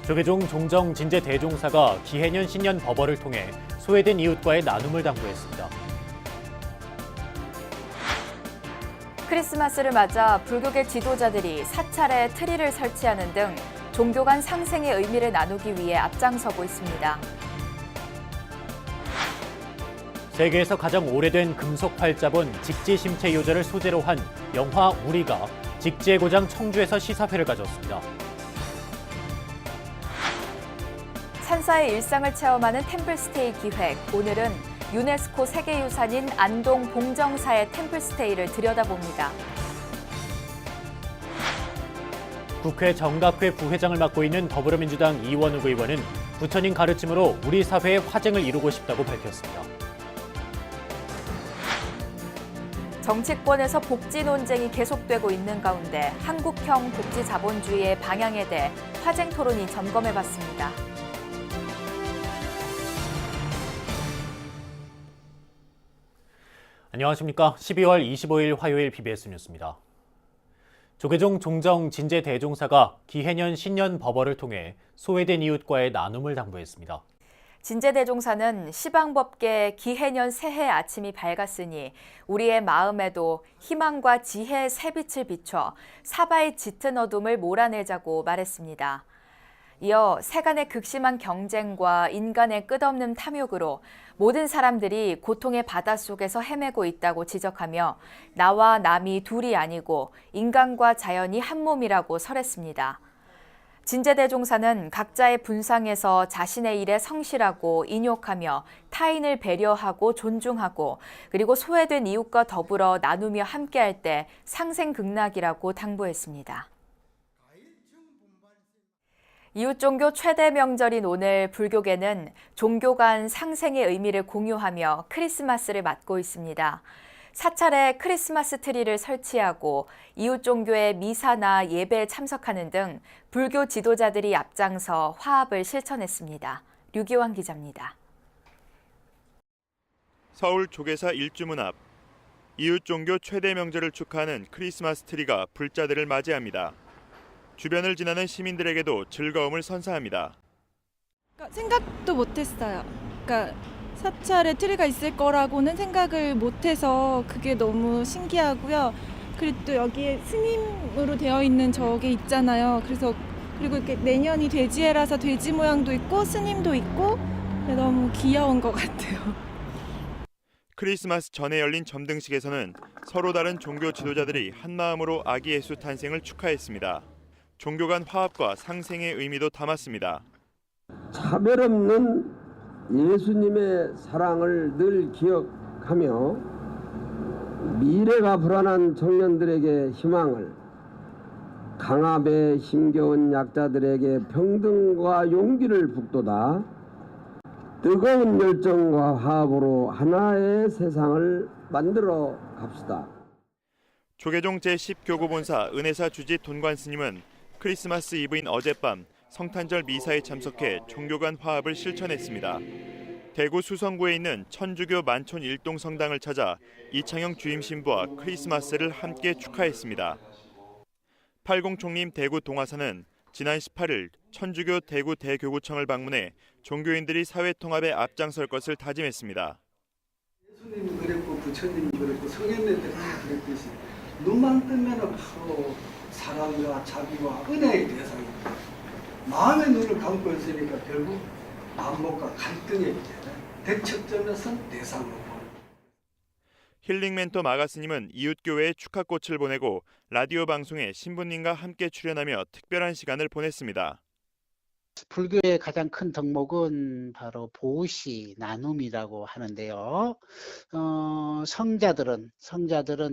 조계종 종정 진제 대종사가 기해년 신년 법어를 통해 소외된 이웃과의 나눔을 당부했습니다. 크리스마스를 맞아 불교계 지도자들이 사찰에 트리를 설치하는 등 종교 간 상생의 의미를 나누기 위해 앞장서고 있습니다. 세계에서 가장 오래된 금속 활자본 직지심체 요절을 소재로 한 영화 우리가 직지의 고장 청주에서 시사회를 가졌습니다. 산사의 일상을 체험하는 템플스테이 기획. 오늘은 유네스코 세계유산인 안동 봉정사의 템플스테이를 들여다봅니다. 국회 정각회 부회장을 맡고 있는 더불어민주당 이원욱 의원은 부처님 가르침으로 우리 사회의 화쟁을 이루고 싶다고 밝혔습니다. 정치권에서 복지 논쟁이 계속되고 있는 가운데 한국형 복지 자본주의의 방향에 대해 화쟁 토론이 점검해봤습니다. 안녕하십니까. 12월 25일 화요일 PBS 뉴스입니다. 조계종 종정 진제 대종사가 기해년 신년 법어를 통해 소외된 이웃과의 나눔을 당부했습니다. 진제대종사는 시방법계 기해년 새해 아침이 밝았으니 우리의 마음에도 희망과 지혜의 새빛을 비춰 사바의 짙은 어둠을 몰아내자고 말했습니다. 이어 세간의 극심한 경쟁과 인간의 끝없는 탐욕으로 모든 사람들이 고통의 바닷속에서 헤매고 있다고 지적하며 나와 남이 둘이 아니고 인간과 자연이 한 몸이라고 설했습니다. 진제대종사는 각자의 분상에서 자신의 일에 성실하고 인욕하며 타인을 배려하고 존중하고 그리고 소외된 이웃과 더불어 나누며 함께할 때 상생극락이라고 당부했습니다. 이웃 종교 최대 명절인 오늘 불교계는 종교 간 상생의 의미를 공유하며 크리스마스를 맞고 있습니다. 사찰에 크리스마스 트리를 설치하고 이웃 종교의 미사나 예배에 참석하는 등 불교 지도자들이 앞장서 화합을 실천했습니다. 류기환 기자입니다. 서울 조계사 일주문 앞 이웃 종교 최대 명절을 축하하는 크리스마스 트리가 불자들을 맞이합니다. 주변을 지나는 시민들에게도 즐거움을 선사합니다. 생각도 못했어요. 사찰에 트리가 있을 거라고는 생각을 못해서 그게 너무 신기하고요. 그리고 또 여기에 스님으로 되어 있는 저게 있잖아요. 그리고 이렇게 내년이 돼지해라서 돼지 모양도 있고 스님도 있고 너무 귀여운 것 같아요. 크리스마스 전에 열린 점등식에서는 서로 다른 종교 지도자들이 한마음으로 아기 예수 탄생을 축하했습니다. 종교 간 화합과 상생의 의미도 담았습니다. 차별 없는 예수님의 사랑을 늘 기억하며 미래가 불안한 청년들에게 희망을, 강압에 힘겨운 약자들에게 평등과 용기를 북돋아 뜨거운 열정과 화합으로 하나의 세상을 만들어 갑시다. 조계종 제10교구본사 은혜사 주지 돈관 스님은 크리스마스 이브인 어젯밤 성탄절 미사에 참석해 종교 간 화합을 실천했습니다. 대구 수성구에 있는 천주교 만촌 일동 성당을 찾아 이창영 주임 신부와 크리스마스를 함께 축하했습니다. 팔공총림 대구 동화사는 지난 18일 천주교 대구 대교구청을 방문해 종교인들이 사회통합에 앞장설 것을 다짐했습니다. 예수님이 그랬고 부처님이 그랬고 성현네들이 그랬듯이 눈만 뜨면 바로 사랑과 자비와 은혜의 대상입니다. 마음의 눈을 감고 있으니까 결국 반목과 갈등의 대척점에선 대상으로 보는. 힐링 멘토 마가스님은 이웃교회에 축하꽃을 보내고 라디오 방송에 신부님과 함께 출연하며 특별한 시간을 보냈습니다. 불교의 가장 큰 덕목은 바로 보시, 나눔이라고 하는데요. 성자들은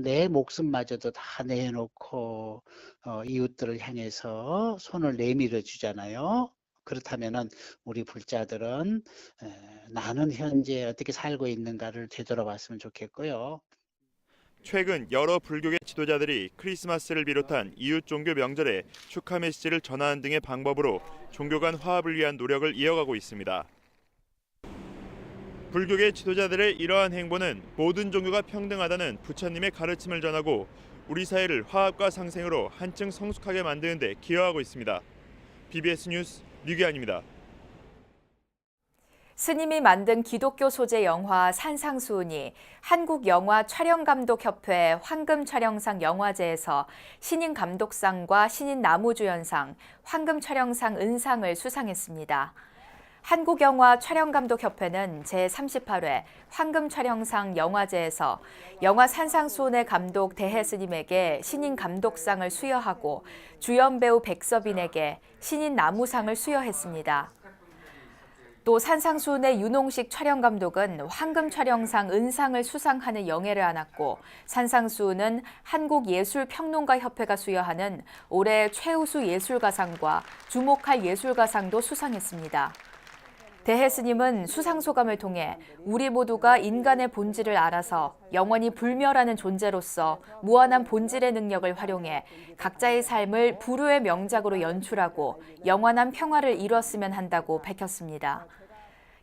내 목숨마저도 다 내놓고 이웃들을 향해서 손을 내밀어 주잖아요. 그렇다면은 우리 불자들은 나는 현재 어떻게 살고 있는가를 되돌아봤으면 좋겠고요. 최근 여러 불교계 지도자들이 크리스마스를 비롯한 이웃 종교 명절에 축하 메시지를 전하는 등의 방법으로 종교 간 화합을 위한 노력을 이어가고 있습니다. 불교계 지도자들의 이러한 행보는 모든 종교가 평등하다는 부처님의 가르침을 전하고 우리 사회를 화합과 상생으로 한층 성숙하게 만드는 데 기여하고 있습니다. BBS 뉴스 류기환입니다. 스님이 만든 기독교 소재 영화 산상수훈이 한국영화촬영감독협회 황금촬영상 영화제에서 신인 감독상과 신인 나무주연상, 황금촬영상 은상을 수상했습니다. 한국영화촬영감독협회는 제38회 황금촬영상 영화제에서 영화 산상수훈의 감독 대혜스님에게 신인 감독상을 수여하고 주연 배우 백서빈에게 신인 나무상을 수여했습니다. 또 산상수훈의 윤홍식 촬영감독은 황금촬영상 은상을 수상하는 영예를 안았고, 산상수훈은 한국예술평론가협회가 수여하는 올해 최우수 예술가상과 주목할 예술가상도 수상했습니다. 대혜스님은 수상소감을 통해 우리 모두가 인간의 본질을 알아서 영원히 불멸하는 존재로서 무한한 본질의 능력을 활용해 각자의 삶을 불후의 명작으로 연출하고 영원한 평화를 이뤘으면 한다고 밝혔습니다.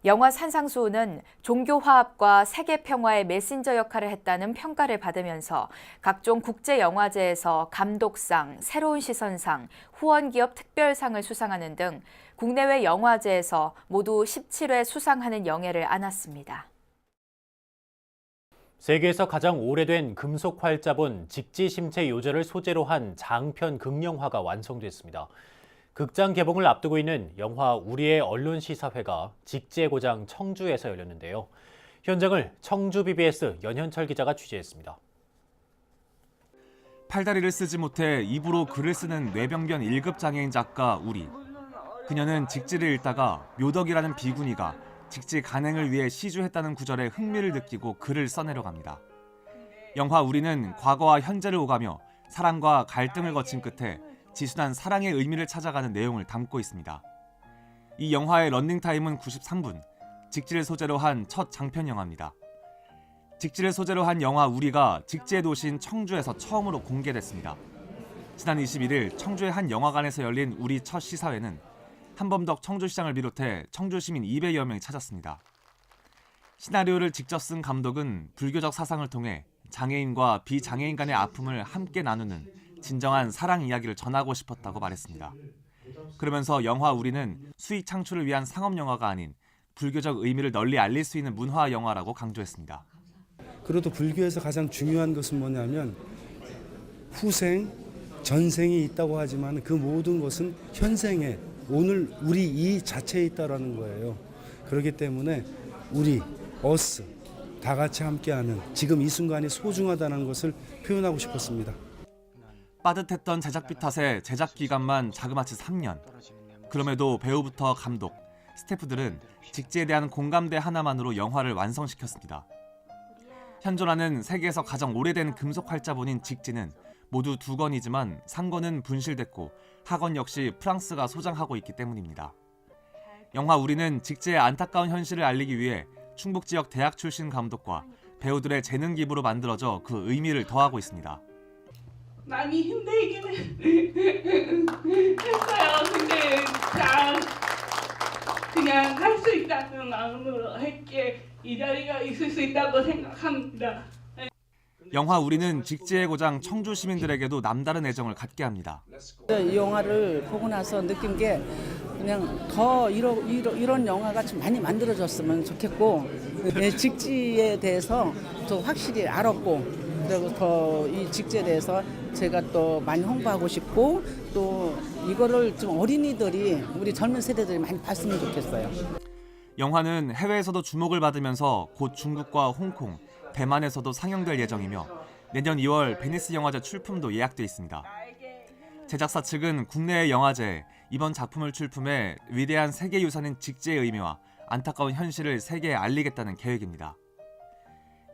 영화 산상수훈은 종교 화합과 세계 평화의 메신저 역할을 했다는 평가를 받으면서 각종 국제영화제에서 감독상, 새로운 시선상, 후원기업 특별상을 수상하는 등 국내외 영화제에서 모두 17회 수상하는 영예를 안았습니다. 세계에서 가장 오래된 금속 활자본 직지심체 요절을 소재로 한 장편 극영화가 완성됐습니다. 극장 개봉을 앞두고 있는 영화 우리의 언론 시사회가 직지의 고장 청주에서 열렸는데요. 현장을 청주 BBS 연현철 기자가 취재했습니다. 팔다리를 쓰지 못해 입으로 글을 쓰는 뇌병변 1급 장애인 작가 우리. 그녀는 직지를 읽다가 묘덕이라는 비구니가 직지 간행을 위해 시주했다는 구절에 흥미를 느끼고 글을 써내려갑니다. 영화 우리는 과거와 현재를 오가며 사랑과 갈등을 거친 끝에 지순한 사랑의 의미를 찾아가는 내용을 담고 있습니다. 이 영화의 런닝타임은 93분, 직지를 소재로 한 첫 장편 영화입니다. 직지를 소재로 한 영화 우리가 직지의 도시인 청주에서 처음으로 공개됐습니다. 지난 21일 청주의 한 영화관에서 열린 우리 첫 시사회는 한범덕 청주시장을 비롯해 청주 시민 200여 명이 찾았습니다. 시나리오를 직접 쓴 감독은 불교적 사상을 통해 장애인과 비장애인 간의 아픔을 함께 나누는 진정한 사랑 이야기를 전하고 싶었다고 말했습니다. 그러면서 영화 우리는 수익 창출을 위한 상업 영화가 아닌 불교적 의미를 널리 알릴 수 있는 문화 영화라고 강조했습니다. 그래도 불교에서 가장 중요한 것은 뭐냐면 후생, 전생이 있다고 하지만 그 모든 것은 현생에 오늘 우리 이 자체에 있다라는 거예요. 그렇기 때문에 우리, 어스 다 같이 함께하는 지금 이 순간이 소중하다는 것을 표현하고 싶었습니다. 빠듯했던 제작비 탓에 제작 기간만 자그마치 3년. 그럼에도 배우부터 감독, 스태프들은 직지에 대한 공감대 하나만으로 영화를 완성시켰습니다. 현존하는 세계에서 가장 오래된 금속 활자본인 직지는 모두 2건이지만 상건은 분실됐고 하건 역시 프랑스가 소장하고 있기 때문입니다. 영화 우리는 직지의 안타까운 현실을 알리기 위해 충북 지역 대학 출신 감독과 배우들의 재능 기부로 만들어져 그 의미를 더하고 있습니다. 많이 힘들기는 했어요. 근데 그냥 할 수 있다는 마음으로 할게 이 자리가 있을 수 있다고 생각합니다. 영화 우리는 직지의 고장 청주 시민들에게도 남다른 애정을 갖게 합니다. 이 영화를 보고 나서 느낀 게 그냥 더 이런 영화가 좀 많이 만들어졌으면 좋겠고 직지에 대해서 더 확실히 알았고 그리고 더 이 직지에 대해서 제가 또 많이 홍보하고 싶고 또 이거를 좀 어린이들이 우리 젊은 세대들이 많이 봤으면 좋겠어요. 영화는 해외에서도 주목을 받으면서 곧 중국과 홍콩, 대만에서도 상영될 예정이며 내년 2월 베니스 영화제 출품도 예약돼 있습니다. 제작사 측은 국내의 영화제에 이번 작품을 출품해 위대한 세계유산인 직지의 의미와 안타까운 현실을 세계에 알리겠다는 계획입니다.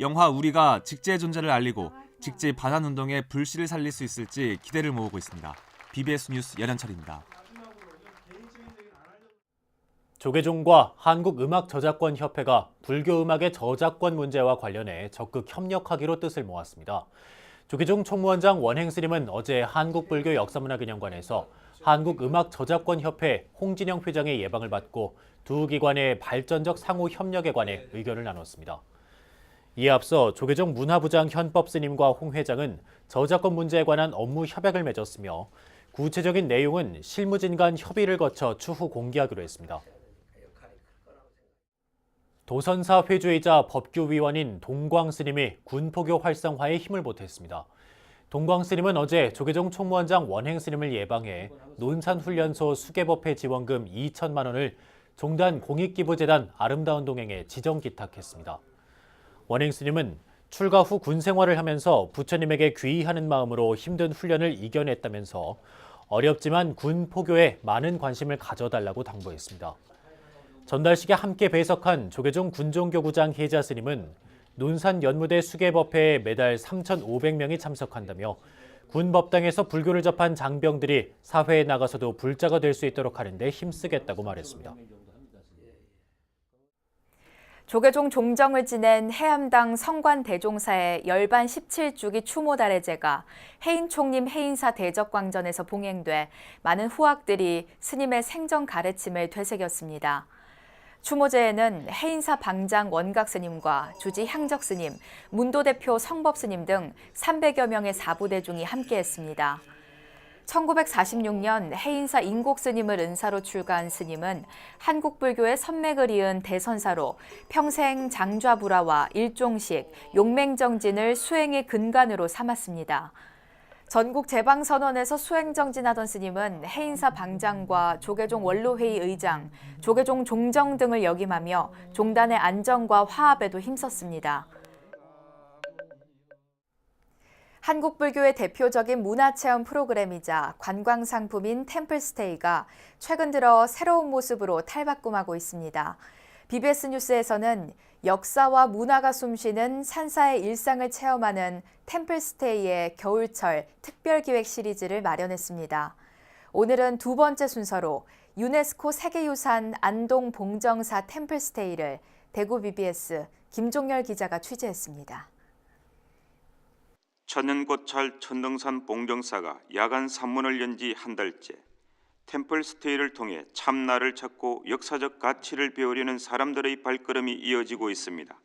영화 우리가 직지의 존재를 알리고 직지 반환운동의 불씨를 살릴 수 있을지 기대를 모으고 있습니다. BBS 뉴스 연현철입니다. 조계종과 한국음악저작권협회가 불교음악의 저작권 문제와 관련해 적극 협력하기로 뜻을 모았습니다. 조계종 총무원장 원행스님은 어제 한국불교역사문화기념관에서 한국음악저작권협회 홍진영 회장의 예방을 받고 두 기관의 발전적 상호 협력에 관해 의견을 나눴습니다. 이에 앞서 조계종 문화부장 현법스님과 홍 회장은 저작권 문제에 관한 업무 협약을 맺었으며 구체적인 내용은 실무진 간 협의를 거쳐 추후 공개하기로 했습니다. 도선사 회주이자 법규위원인 동광 스님이 군포교 활성화에 힘을 보탰습니다. 동광 스님은 어제 조계종 총무원장 원행 스님을 예방해 논산훈련소 수계법회 지원금 2천만 원을 종단 공익기부재단 아름다운 동행에 지정 기탁했습니다. 원행 스님은 출가 후 군 생활을 하면서 부처님에게 귀의하는 마음으로 힘든 훈련을 이겨냈다면서 어렵지만 군 포교에 많은 관심을 가져달라고 당부했습니다. 전달식에 함께 배석한 조계종 군종교구장 혜자 스님은 논산 연무대 수계법회에 매달 3,500명이 참석한다며 군 법당에서 불교를 접한 장병들이 사회에 나가서도 불자가 될 수 있도록 하는 데 힘쓰겠다고 말했습니다. 조계종 종정을 지낸 해암당 성관대종사의 열반 17주기 추모달의제가 해인총림 해인사 대적광전에서 봉행돼 많은 후학들이 스님의 생전 가르침을 되새겼습니다. 추모제에는 해인사 방장 원각스님과 주지 향적스님, 문도대표 성법스님 등 300여 명의 사부대중이 함께했습니다. 1946년 해인사 인곡스님을 은사로 출가한 스님은 한국불교의 선맥을 이은 대선사로 평생 장좌불화와 일종식, 용맹정진을 수행의 근간으로 삼았습니다. 전국 제방선언에서 수행정진하던 스님은 해인사 방장과 조계종 원로회의 의장, 조계종 종정 등을 역임하며 종단의 안정과 화합에도 힘썼습니다. 한국불교의 대표적인 문화체험 프로그램이자 관광상품인 템플스테이가 최근 들어 새로운 모습으로 탈바꿈하고 있습니다. BBS 뉴스에서는 역사와 문화가 숨쉬는 산사의 일상을 체험하는 템플스테이의 겨울철 특별기획 시리즈를 마련했습니다. 오늘은 두 번째 순서로 유네스코 세계유산 안동 봉정사 템플스테이를 대구 BBS 김종열 기자가 취재했습니다. 천년고찰 천등산 봉정사가 야간 산문을 연 지 한 달째. 템플스테이를 통해 참나를 찾고 역사적 가치를 배우려는 사람들의 발걸음이 이어지고 있습니다.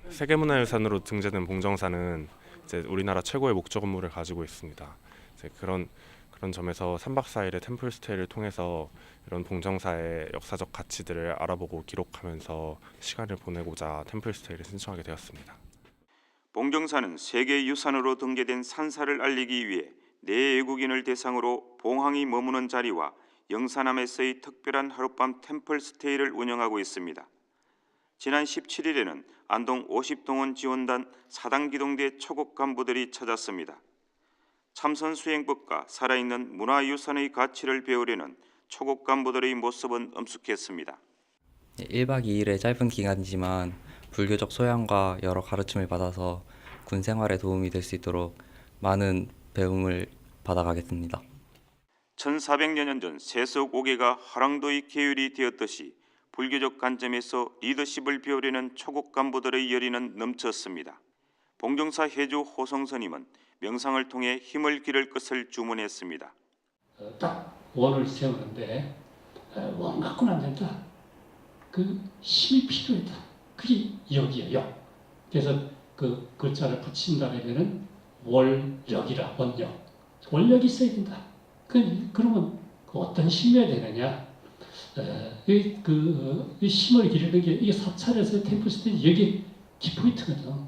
세계문화유산으로 등재된 봉정사는 이제 우리나라 최고의 목적 업무를 가지고 있습니다. 이제 그런 점에서 3박 4일의 템플스테이를 통해서 이런 봉정사의 역사적 가치들을 알아보고 기록하면서 시간을 보내고자 템플스테이를 신청하게 되었습니다. 봉정사는 세계유산으로 등재된 산사를 알리기 위해 내외국인을 대상으로 봉황이 머무는 자리와 영산함에서의 특별한 하룻밤 템플스테이를 운영하고 있습니다. 지난 17일에는 안동 50동원 지원단 사당기동대 초급 간부들이 찾았습니다. 참선 수행법과 살아있는 문화유산의 가치를 배우려는 초급 간부들의 모습은 엄숙했습니다. 1박 2일의 짧은 기간이지만 불교적 소양과 여러 가르침을 받아서 군 생활에 도움이 될 수 있도록 많은 배움을 받아가겠습니다. 1400여 년 전 세속 5개가 화랑도의 계율이 되었듯이 불교적 관점에서 리더십을 배우려는 초급 간부들의 열의는 넘쳤습니다. 봉정사 해주 호성스님은 명상을 통해 힘을 기를 것을 주문했습니다. 딱 원을 세우는데 원 갖고는 안 된다. 그 힘이 필요하다. 그게 역이에요. 그래서 그 글자를 붙인다 그러면은 월력이라 원력. 원력이 있어야 된다. 그러면 어떤 힘이어야 되느냐? 그 힘을 기르는 게 이게 사찰에서 템플스테이 여기 키포인트거든.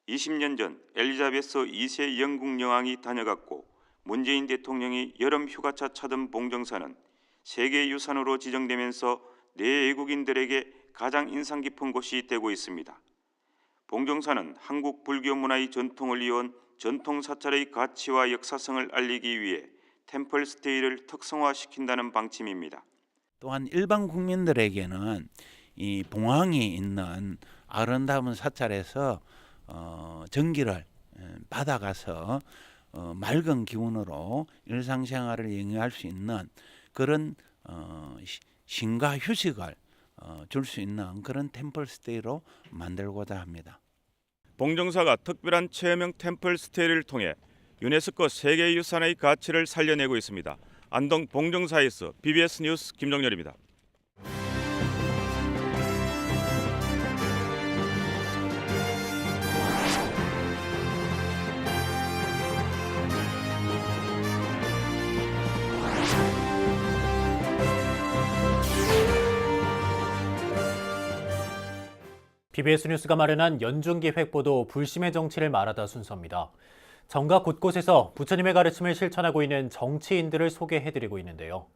20년 전 엘리자베스 2세 영국 여왕이 다녀갔고 문재인 대통령이 여름 휴가차 찾은 봉정사는 세계유산으로 지정되면서 내외국인들에게 가장 인상 깊은 곳이 되고 있습니다. 봉정사는 한국 불교 문화의 전통을 이어온 전통 사찰의 가치와 역사성을 알리기 위해 템플스테이를 특성화시킨다는 방침입니다. 또한 일반 국민들에게는 이 봉황이 있는 아름다운 사찰에서 전기를 받아가서 맑은 기운으로 일상생활을 영위할 수 있는 그런 신과 휴식을 줄 수 있는 그런 템플스테이로 만들고자 합니다. 봉정사가 특별한 체험형 템플스테이를 통해 유네스코 세계유산의 가치를 살려내고 있습니다. 안동 봉정사에서 BBS 뉴스 김정열입니다. BBS 뉴스가 마련한 연중기획보도 불심의 정치를 말하다 순서입니다. 정각 곳곳에서 부처님의 가르침을 실천하고 있는 정치인들을 소개해드리고 있는데요.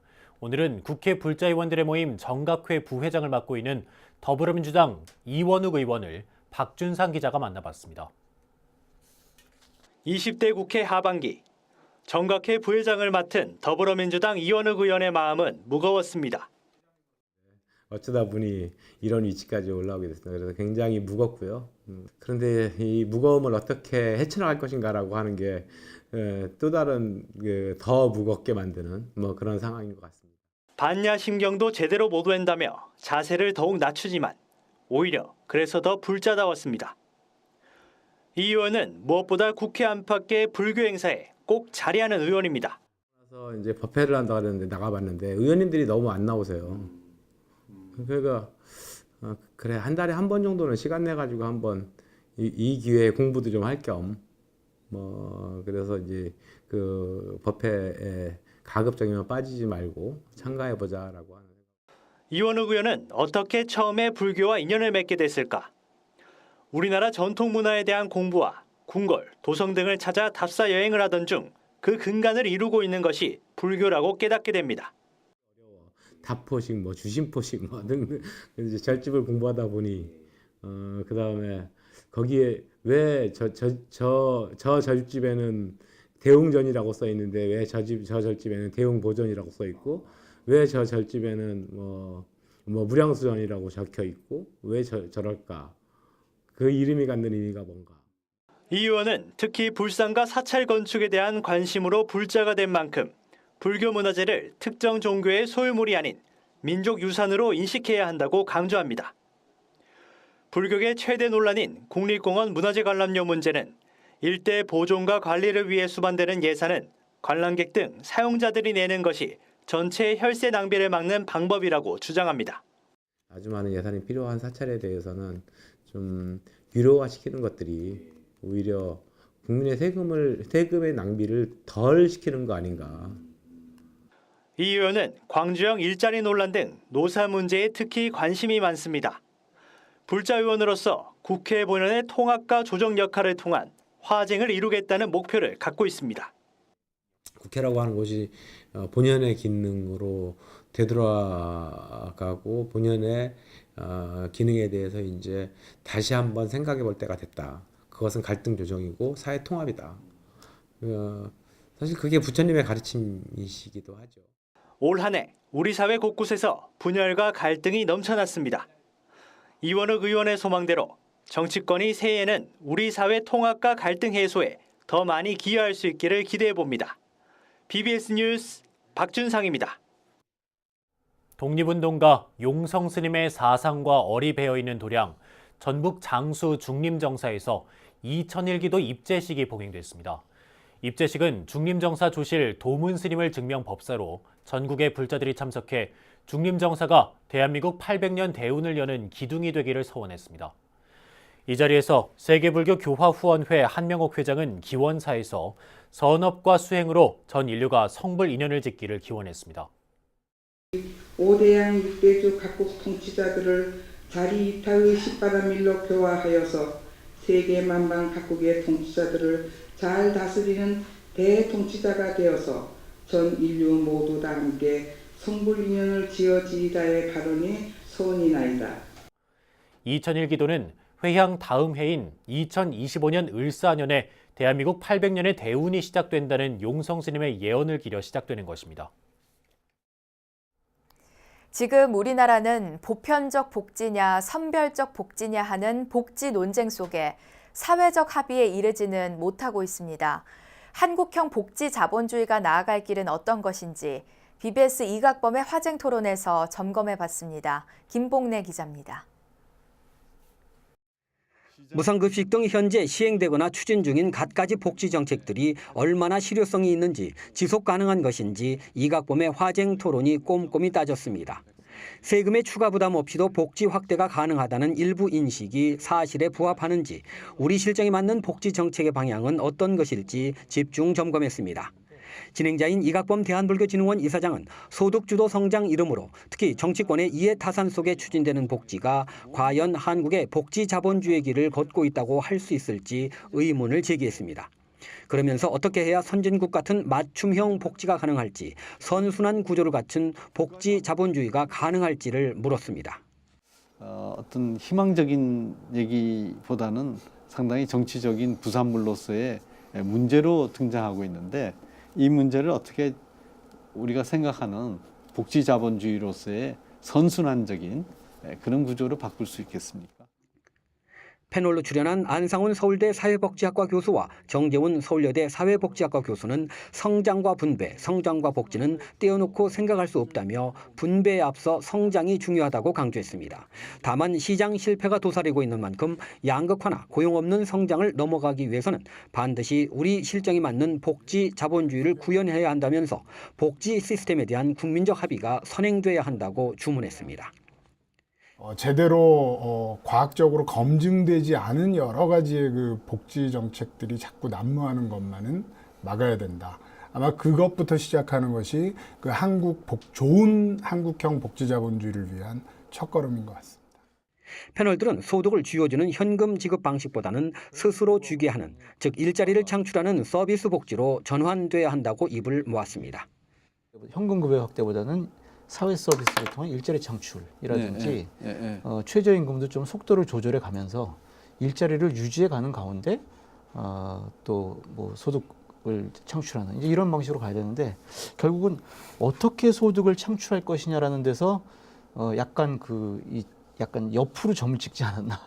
오늘은 국회 불자의원들의 모임 정각회 부회장을 맡고 있는 더불어민주당 이원욱 의원을 박준상 기자가 만나봤습니다. 20대 국회 하반기 정각회 부회장을 맡은 더불어민주당 이원욱 의원의 마음은 무거웠습니다. 어쩌다 보니 이런 위치까지 올라오게 됐습니다. 그래서 굉장히 무겁고요. 그런데 이 무거움을 어떻게 헤쳐나갈 것인가라고 하는 게 또 다른 더 무겁게 만드는 그런 상황인 것 같습니다. 반야 심경도 제대로 못 웬다며 자세를 더욱 낮추지만 오히려 그래서 더 불자다웠습니다. 이 의원은 무엇보다 국회 안팎의 불교 행사에 꼭 자리하는 의원입니다. 그래서 이제 법회를 한다고 하는데 나가봤는데 의원님들이 너무 안 나오세요. 그러니까 그래 한 달에 한 번 정도는 시간 내 가지고 한번 이 기회에 공부도 좀 할 겸 그래서 이제 그 법회에 가급적이면 빠지지 말고 참가해 보자라고 하는. 이원욱 의원은 어떻게 처음에 불교와 인연을 맺게 됐을까? 우리나라 전통 문화에 대한 공부와 궁궐, 도성 등을 찾아 답사 여행을 하던 중 그 근간을 이루고 있는 것이 불교라고 깨닫게 됩니다. 답포식, 주심포식 등 이제 절집을 공부하다 보니 그 다음에 거기에 왜 저 절집에는 대웅전이라고 써 있는데 왜 저 절집에는 대웅보전이라고 써 있고 왜 저 절집에는 무량수전이라고 적혀 있고 왜 저럴까? 그 이름이 갖는 의미가 뭔가? 이 의원은 특히 불상과 사찰 건축에 대한 관심으로 불자가 된 만큼 불교 문화재를 특정 종교의 소유물이 아닌 민족 유산으로 인식해야 한다고 강조합니다. 불교계 최대 논란인 국립공원 문화재 관람료 문제는 일대 보존과 관리를 위해 수반되는 예산은 관람객 등 사용자들이 내는 것이 전체 혈세 낭비를 막는 방법이라고 주장합니다. 아주 많은 예산이 필요한 사찰에 대해서는 좀 유료화시키는 것들이 오히려 국민의 세금의 낭비를 덜 시키는 거 아닌가. 이 의원은 광주형 일자리 논란 등 노사 문제에 특히 관심이 많습니다. 불자 의원으로서 국회 본연의 통합과 조정 역할을 통한 화쟁을 이루겠다는 목표를 갖고 있습니다. 국회라고 하는 곳이 본연의 기능으로 되돌아가고 본연의 기능에 대해서 이제 다시 한번 생각해 볼 때가 됐다. 그것은 갈등 조정이고 사회 통합이다. 사실 그게 부처님의 가르침이시기도 하죠. 올 한 해 우리 사회 곳곳에서 분열과 갈등이 넘쳐났습니다. 이원욱 의원의 소망대로 정치권이 새해에는 우리 사회 통합과 갈등 해소에 더 많이 기여할 수 있기를 기대해 봅니다. BBS 뉴스 박준상입니다. 독립운동가 용성 스님의 사상과 어리 배어있는 도량, 전북 장수 중림정사에서 2001기도 입제식이 봉행됐습니다. 입제식은 중림정사 조실 도문 스님을 증명 법사로 전국의 불자들이 참석해 중림정사가 대한민국 800년 대운을 여는 기둥이 되기를 서원했습니다. 이 자리에서 세계불교 교화후원회 한명옥 회장은 기원사에서 선업과 수행으로 전 인류가 성불 인연을 짓기를 기원했습니다. 5대양 6대주 각국 통치자들을 자리 이타의 십바람일로 교화하여서 세계 만방 각국의 통치자들을 잘 다스리는 대통치자가 되어서 전 인류 모두 다 함께 성불 인연을 지어지이다의 발언이 소원이나이다. 2001기도는 회향 다음 해인 2025년 을사년에 대한민국 800년의 대운이 시작된다는 용성 스님의 예언을 기려 시작되는 것입니다. 지금 우리나라는 보편적 복지냐 선별적 복지냐 하는 복지 논쟁 속에 사회적 합의에 이르지는 못하고 있습니다. 한국형 복지 자본주의가 나아갈 길은 어떤 것인지 BBS 이각범의 화쟁 토론에서 점검해 봤습니다. 김봉래 기자입니다. 무상급식 등 현재 시행되거나 추진 중인 갖가지 복지 정책들이 얼마나 실효성이 있는지 지속 가능한 것인지 이각범의 화쟁 토론이 꼼꼼히 따졌습니다. 세금의 추가 부담 없이도 복지 확대가 가능하다는 일부 인식이 사실에 부합하는지 우리 실정에 맞는 복지 정책의 방향은 어떤 것일지 집중 점검했습니다. 진행자인 이각범 대한불교진흥원 이사장은 소득주도 성장 이름으로 특히 정치권의 이해타산 속에 추진되는 복지가 과연 한국의 복지 자본주의 길을 걷고 있다고 할 수 있을지 의문을 제기했습니다. 그러면서 어떻게 해야 선진국 같은 맞춤형 복지가 가능할지, 선순환 구조를 갖춘 복지 자본주의가 가능할지를 물었습니다. 어떤 희망적인 얘기보다는 상당히 정치적인 부산물로서의 문제로 등장하고 있는데, 이 문제를 어떻게 우리가 생각하는 복지 자본주의로서의 선순환적인 그런 구조로 바꿀 수 있겠습니까? 패널로 출연한 안상훈 서울대 사회복지학과 교수와 정재훈 서울여대 사회복지학과 교수는 성장과 분배, 성장과 복지는 떼어놓고 생각할 수 없다며 분배에 앞서 성장이 중요하다고 강조했습니다. 다만 시장 실패가 도사리고 있는 만큼 양극화나 고용 없는 성장을 넘어가기 위해서는 반드시 우리 실정에 맞는 복지 자본주의를 구현해야 한다면서 복지 시스템에 대한 국민적 합의가 선행돼야 한다고 주문했습니다. 제대로 과학적으로 검증되지 않은 여러 가지의 그 복지 정책들이 자꾸 난무하는 것만은 막아야 된다. 아마 그것부터 시작하는 것이 그 좋은 한국형 복지 자본주의를 위한 첫걸음인 것 같습니다. 패널들은 소득을 쥐어주는 현금 지급 방식보다는 스스로 주게 하는, 즉 일자리를 창출하는 서비스 복지로 전환돼야 한다고 입을 모았습니다. 현금 급여 확대보다는 사회 서비스를 통한 일자리 창출이라든지 최저임금도 좀 속도를 조절해 가면서 일자리를 유지해 가는 가운데 또 뭐 소득을 창출하는 이제 이런 방식으로 가야 되는데, 결국은 어떻게 소득을 창출할 것이냐라는 데서 약간 옆으로 점을 찍지 않았나.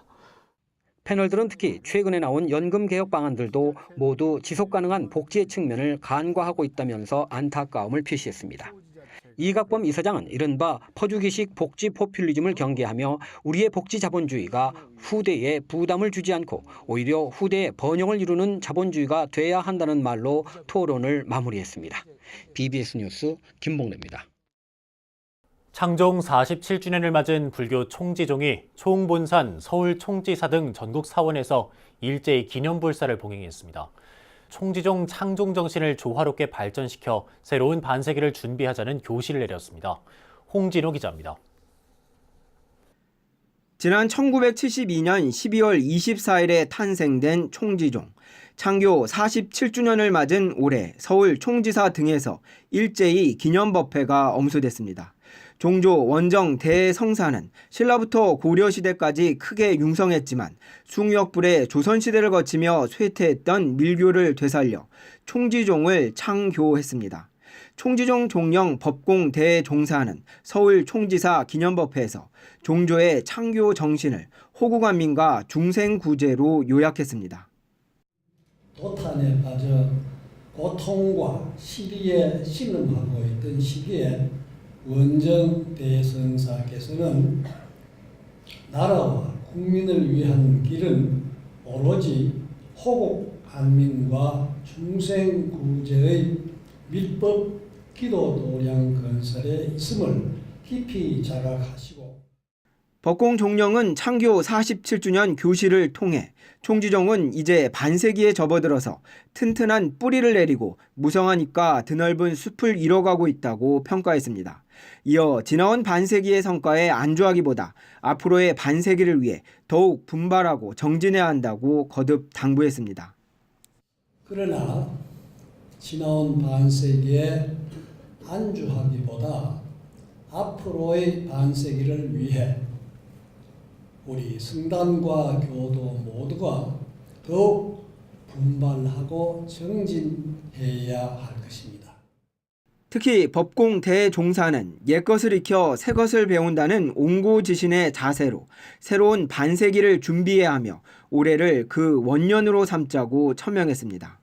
패널들은 특히 최근에 나온 연금 개혁 방안들도 모두 지속 가능한 복지의 측면을 간과하고 있다면서 안타까움을 표시했습니다. 이각범 이사장은 이른바 퍼주기식 복지 포퓰리즘을 경계하며 우리의 복지 자본주의가 후대에 부담을 주지 않고 오히려 후대에 번영을 이루는 자본주의가 돼야 한다는 말로 토론을 마무리했습니다. BBS 뉴스 김봉래입니다. 창종 47주년을 맞은 불교 총지종이 총본산, 서울 총지사 등 전국 사원에서 일제히 기념불사를 봉행했습니다. 총지종 창종 정신을 조화롭게 발전시켜 새로운 반세기를 준비하자는 교시를 내렸습니다. 홍진호 기자입니다. 지난 1972년 12월 24일에 탄생된 총지종. 창교 47주년을 맞은 올해 서울 총지사 등에서 일제히 기념법회가 엄수됐습니다. 종조 원정 대성사는 신라부터 고려시대까지 크게 융성했지만 숭역불의 조선시대를 거치며 쇠퇴했던 밀교를 되살려 총지종을 창교했습니다. 총지종 종령 법공 대종사는 서울 총지사 기념법회에서 종조의 창교 정신을 호구관민과 중생구제로 요약했습니다. 도탄에 빠져 고통과 시리에 신음하고 있던 시기에 원정 대성사께서는 나라와 국민을 위한 길은 오로지 호국 안민과 중생구제의 밀법 기도 도량 건설에 있음을 깊이 자각하시고, 법공 종령은 창교 47주년 교시를 통해 총지종은 이제 반세기에 접어들어서 튼튼한 뿌리를 내리고 무성한 잎과 드넓은 숲을 이뤄가고 있다고 평가했습니다. 이어 지나온 반세기의 성과에 안주하기보다 앞으로의 반세기를 위해 더욱 분발하고 정진해야 한다고 거듭 당부했습니다. 그러나 지나온 반세기에 안주하기보다 앞으로의 반세기를 위해 우리 성단과 교도 모두가 더욱 분발하고 정진해야 할 것입니다. 특히 법공 대종사는 옛것을 익혀 새것을 배운다는 옹고지신의 자세로 새로운 반세기를 준비해야 하며 올해를 그 원년으로 삼자고 천명했습니다.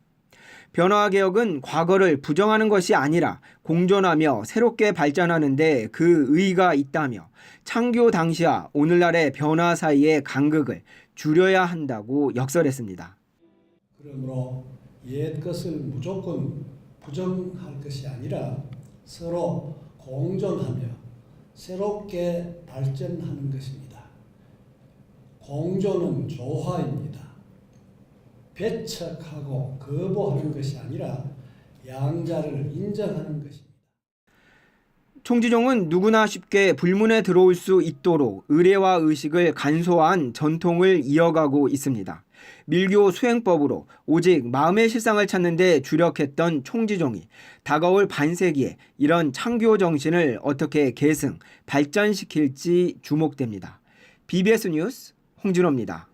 변화개혁은 과거를 부정하는 것이 아니라 공존하며 새롭게 발전하는 데 그 의의가 있다며 창교 당시와 오늘날의 변화 사이의 간극을 줄여야 한다고 역설했습니다. 그러므로 옛것을 무조건 부정할 것이 아니라 서로 공존하며 새롭게 발전하는 것입니다. 공존은 조화입니다. 배척하고 거부하는 것이 아니라 양자를 인정하는 것입니다. 총지종은 누구나 쉽게 불문에 들어올 수 있도록 의례와 의식을 간소화한 전통을 이어가고 있습니다. 밀교 수행법으로 오직 마음의 실상을 찾는 데 주력했던 총지종이 다가올 반세기에 이런 창교 정신을 어떻게 계승, 발전시킬지 주목됩니다. BBS 뉴스 홍진호입니다.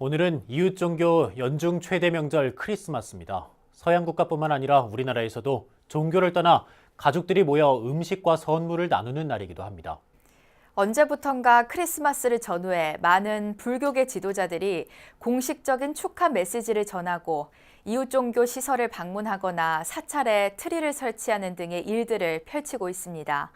오늘은 이웃 종교 연중 최대 명절 크리스마스입니다. 서양 국가뿐만 아니라 우리나라에서도 종교를 떠나 가족들이 모여 음식과 선물을 나누는 날이기도 합니다. 언제부턴가 크리스마스를 전후해 많은 불교계 지도자들이 공식적인 축하 메시지를 전하고 이웃 종교 시설을 방문하거나 사찰에 트리를 설치하는 등의 일들을 펼치고 있습니다.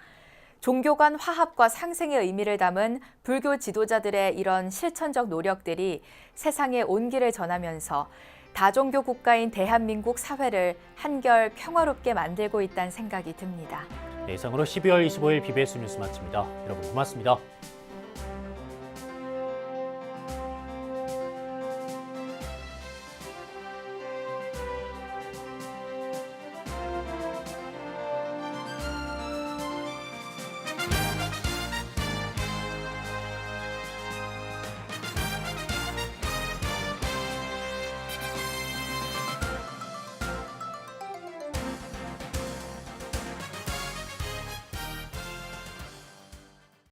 종교 간 화합과 상생의 의미를 담은 불교 지도자들의 이런 실천적 노력들이 세상에 온기를 전하면서 다종교 국가인 대한민국 사회를 한결 평화롭게 만들고 있다는 생각이 듭니다. 네, 이상으로 12월 25일 BBS 뉴스 마칩니다. 여러분 고맙습니다.